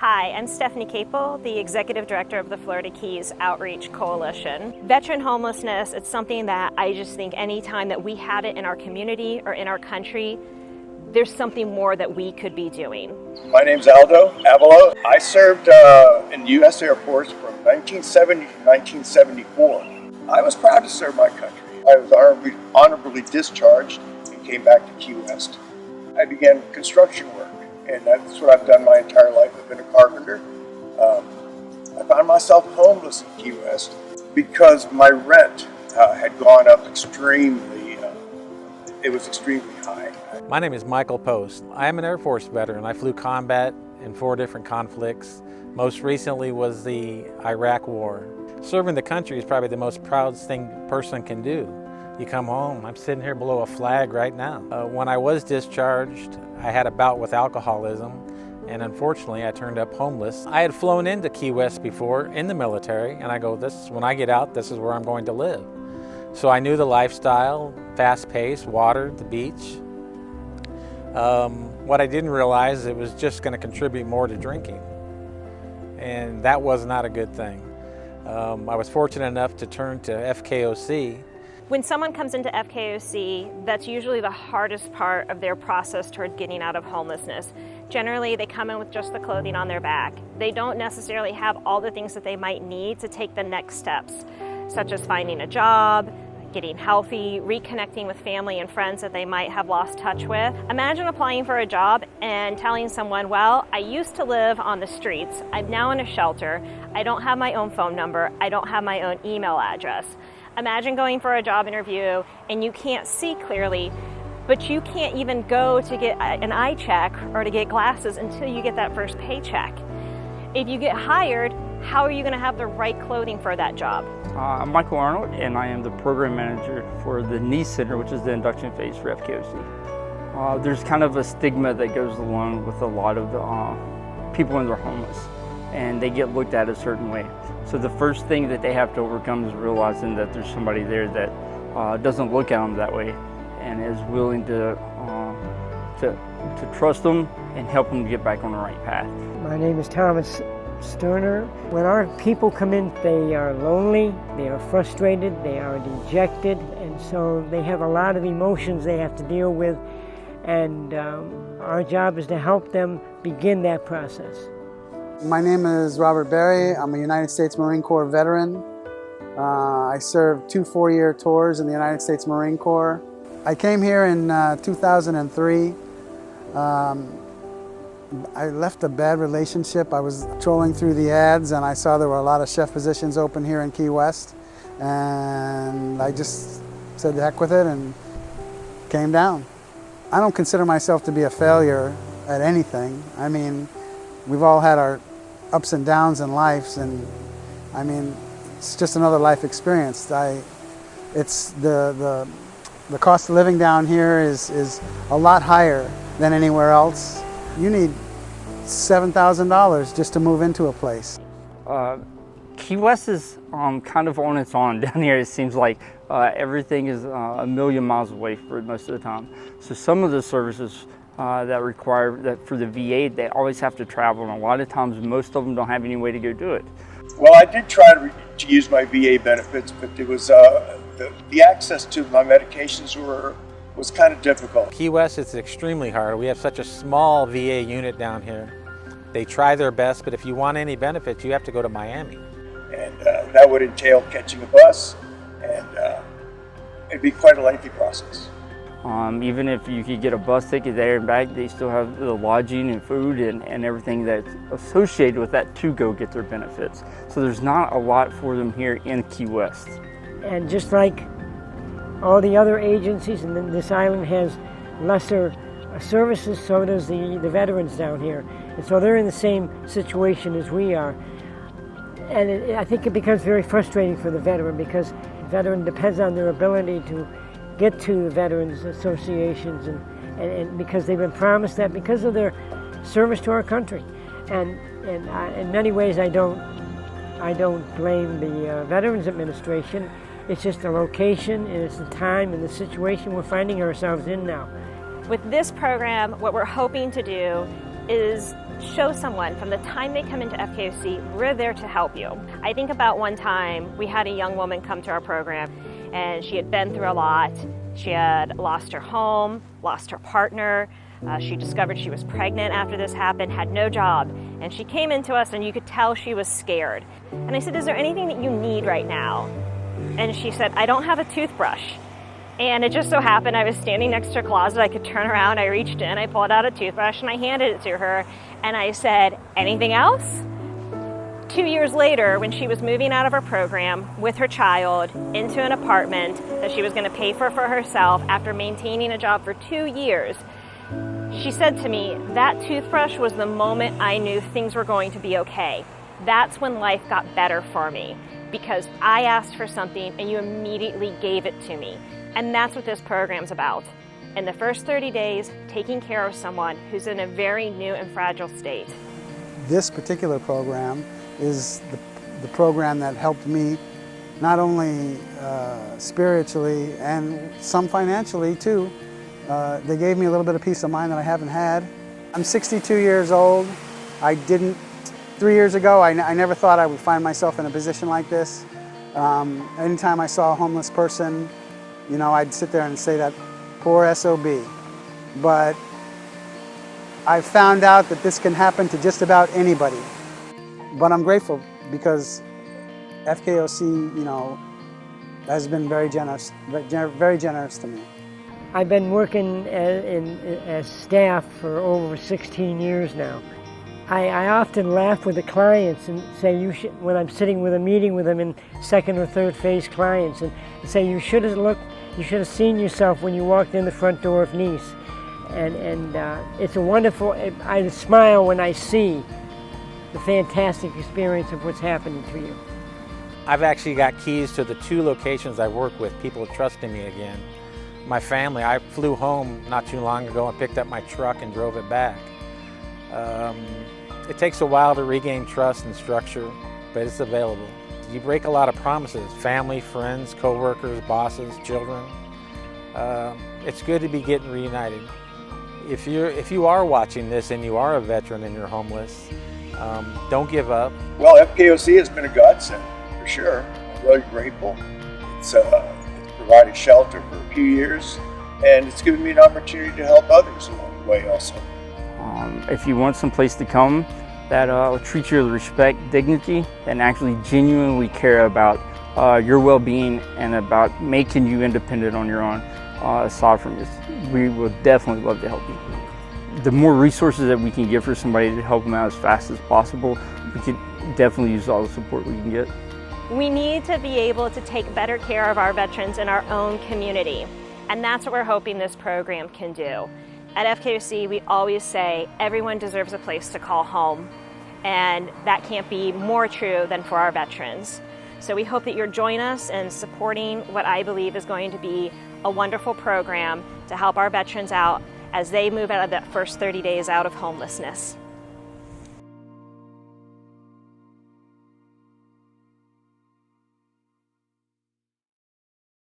Hi, I'm Stephanie Capel, the Executive Director of the Florida Keys Outreach Coalition. Veteran homelessness, it's something that I just think anytime that we have it in our community or in our country, there's something more that we could be doing. My name's Aldo Avalo. I served in the U.S. Air Force from 1970 to 1974. I was proud to serve my country. I was honorably discharged and came back to Key West. I began construction work, and that's what I've done my entire life. I've been a carpenter. I found myself homeless in Key West because my rent had gone up extremely, it was extremely high. My name is Michael Post. I am an Air Force veteran. I flew combat in 4 different conflicts. Most recently was the Iraq War. Serving the country is probably the most proud thing a person can do. You come home, I'm sitting here below a flag right now. When I was discharged, I had a bout with alcoholism, and unfortunately I turned up homeless. I had flown into Key West before in the military, and I go, when I get out, this is where I'm going to live. So I knew the lifestyle, fast-paced, water, the beach. What I didn't realize, it was just going to contribute more to drinking, and that was not a good thing. I was fortunate enough to turn to FKOC. When someone comes into FKOC, that's usually the hardest part of their process toward getting out of homelessness. Generally, they come in with just the clothing on their back. They don't necessarily have all the things that they might need to take the next steps, such as finding a job, getting healthy, reconnecting with family and friends that they might have lost touch with. Imagine applying for a job and telling someone, well, I used to live on the streets. I'm now in a shelter. I don't have my own phone number. I don't have my own email address. Imagine going for a job interview and you can't see clearly, but you can't even go to get an eye check or to get glasses until you get that first paycheck. If you get hired, how are you going to have the right clothing for that job? I'm Michael Arnold, and I am the program manager for the NEES Center, which is the induction phase for FKOC. There's kind of a stigma that goes along with a lot of the people when they're homeless, and they get looked at a certain way. So the first thing that they have to overcome is realizing that there's somebody there that doesn't look at them that way and is willing to trust them and help them get back on the right path. My name is Thomas Sterner. When our people come in, they are lonely, they are frustrated, they are dejected, and so they have a lot of emotions they have to deal with, and our job is to help them begin that process. My name is Robert Berry. I'm a United States Marine Corps veteran. I served 2 4-year tours in the United States Marine Corps. I came here in 2003. I left a bad relationship. I was trolling through the ads and I saw there were a lot of chef positions open here in Key West. And I just said the heck with it and came down. I don't consider myself to be a failure at anything. I mean, we've all had our ups and downs in lives, and I mean, it's just another life experience. It's the cost of living down here is a lot higher than anywhere else. You need $7,000 just to move into a place. Key West is kind of on its own down here. It seems like everything is a million miles away for most of the time. So some of the services that require that for the VA, they always have to travel, and a lot of times most of them don't have any way to go do it. Well, I did try to use my VA benefits, but it was the access to my medications was kind of difficult. Key West is extremely hard. We have such a small VA unit down here. They try their best, but if you want any benefits, you have to go to Miami. And that would entail catching a bus, and it'd be quite a lengthy process. Even if you could get a bus ticket there and back, they still have the lodging and food and everything that's associated with that to go get their benefits. So there's not a lot for them here in Key West. And just like all the other agencies, and then this island has lesser services, so does the veterans down here. And so they're in the same situation as we are. And I think it becomes very frustrating for the veteran, because the veteran depends on their ability to get to the veterans associations, and because they've been promised that because of their service to our country. And in many ways I don't blame the Veterans Administration. It's just the location, and it's the time and the situation we're finding ourselves in now. With this program, what we're hoping to do is show someone from the time they come into FKOC, we're there to help you. I think about one time we had a young woman come to our program and she had been through a lot. She had lost her home, lost her partner. She discovered she was pregnant after this happened, had no job. And she came into us and you could tell she was scared. And I said, is there anything that you need right now? And she said, I don't have a toothbrush. And it just so happened I was standing next to her closet. I could turn around, I reached in, I pulled out a toothbrush and I handed it to her. And I said, anything else? 2 years later, when she was moving out of her program with her child into an apartment that she was going to pay for herself after maintaining a job for 2 years, she said to me, that toothbrush was the moment I knew things were going to be okay. That's when life got better for me, because I asked for something and you immediately gave it to me. And that's what this program's about. In the first 30 days, taking care of someone who's in a very new and fragile state. This particular program is the program that helped me not only spiritually and some financially too. They gave me a little bit of peace of mind that I haven't had. I'm 62 years old. 3 years ago, I never thought I would find myself in a position like this. Anytime I saw a homeless person, you know, I'd sit there and say that poor SOB. But I found out that this can happen to just about anybody. But I'm grateful because FKOC, you know, has been very generous to me. I've been working as staff for over 16 years now. I often laugh with the clients and say, when I'm sitting with a meeting with them in second or third phase clients, and say, you should have seen yourself when you walked in the front door of Nice. And it's a wonderful, I smile when I see the fantastic experience of what's happening to you. I've actually got keys to the 2 locations I work with, people trusting me again. My family, I flew home not too long ago and picked up my truck and drove it back. It takes a while to regain trust and structure, but it's available. You break a lot of promises, family, friends, co-workers, bosses, children. It's good to be getting reunited. If you are watching this and you are a veteran and you're homeless, don't give up. Well, FKOC has been a godsend, for sure. I'm really grateful. It's provided shelter for a few years, and it's given me an opportunity to help others along the way also. If you want some place to come that will treat you with respect, dignity, and actually genuinely care about your well-being and about making you independent on your own, aside from this, we will definitely love to help you. The more resources that we can give for somebody to help them out as fast as possible, we can definitely use all the support we can get. We need to be able to take better care of our veterans in our own community, and that's what we're hoping this program can do. At FKOC, we always say everyone deserves a place to call home, and that can't be more true than for our veterans. So we hope that you'll join us in supporting what I believe is going to be a wonderful program to help our veterans out as they move out of that first 30 days out of homelessness.